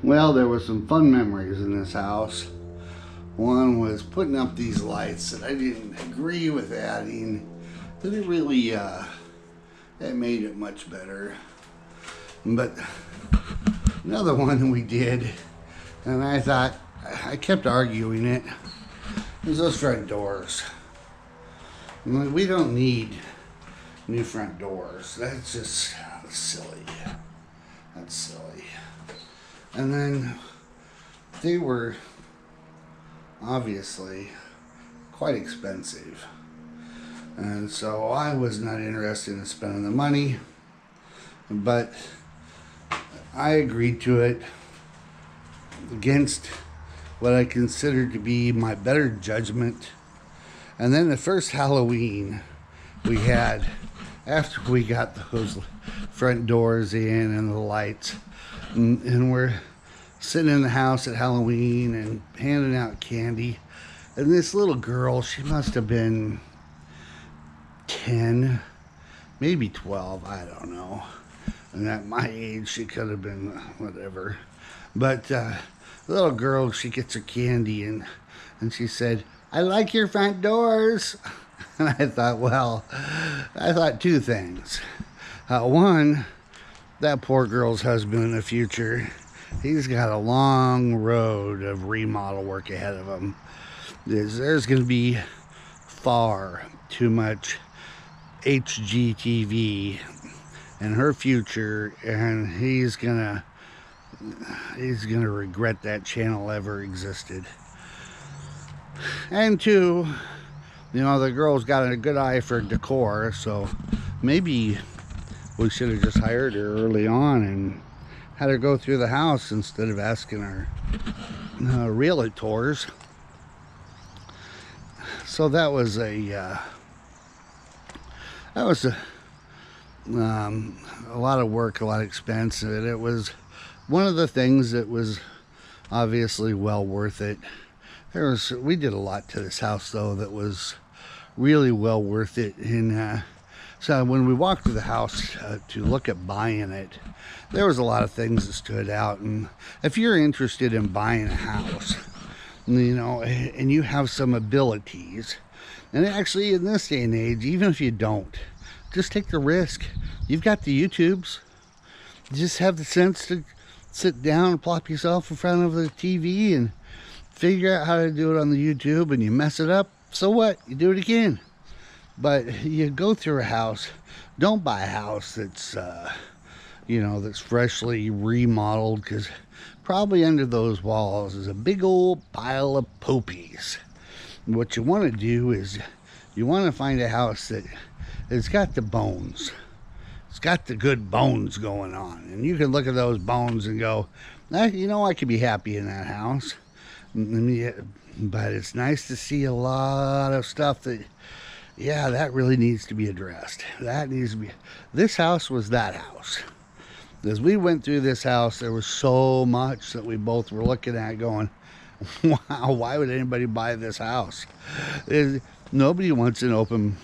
Well, there was some fun memories in this house. One was putting up these lights that I didn't agree with adding. That it really, it made it much better. But another one we did, and I thought, I kept arguing it, was those front doors. We don't need new front doors. That's just silly. That's silly. And then they were obviously quite expensive. And so I was not interested in spending the money, but I agreed to it against what I considered to be my better judgment. And then the first Halloween we had, after we got those front doors in and the lights, and we're sitting in the house at Halloween and handing out candy, and this little girl, she must have been 10, maybe 12, I don't know. And at my age, she could have been whatever. But the little girl, she gets her candy, and she said, "I like your front doors." And I thought two things. One, that poor girl's husband in the future, he's got a long road of remodel work ahead of him. There's going to be far too much HGTV in her future, and he's gonna regret that channel ever existed. And two, the girl's got a good eye for decor, so maybe we should have just hired her early on and had her go through the house instead of asking our realtors. So that was a lot of work, a lot of expense, and it was one of the things that was obviously well worth it. We did a lot to this house though that was really well worth it. And so when we walked through the house to look at buying it, there was a lot of things that stood out. And if you're interested in buying a house, and you have some abilities, and actually in this day and age, even if you don't, just take the risk. You've got the YouTubes. Just have the sense to sit down and plop yourself in front of the TV and figure out how to do it on the YouTube, and you mess it up, so what? You do it again. But you go through a house, don't buy a house that's that's freshly remodeled, because probably under those walls is a big old pile of poopies. What you want to do is you want to find a house that has got the bones. It's got the good bones going on, and you can look at those bones and go, I could be happy in that house. But it's nice to see a lot of stuff that really needs to be addressed. This house was that house. As we went through this house, there was so much that we both were looking at going, wow, why would anybody buy this house? Nobody wants an open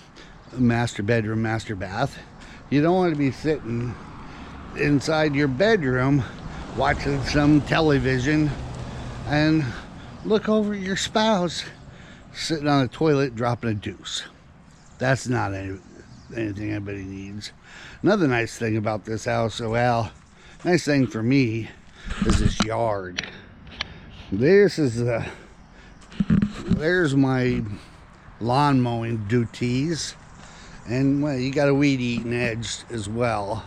master bedroom, master bath. You don't want to be sitting inside your bedroom watching some television and look over at your spouse sitting on the toilet dropping a deuce. That's not anything anybody needs. Another nice thing about this house, nice thing for me, is this yard. There's my lawn mowing duties, and you got a weed eating edge as well.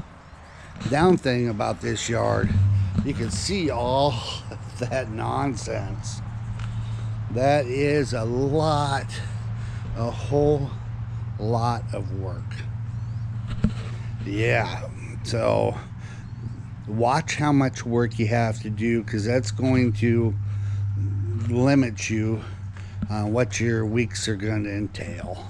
Down thing about this yard, you can see all that nonsense. That is a whole lot of work. Yeah, so watch how much work you have to do, because that's going to limit you on what your weeks are going to entail.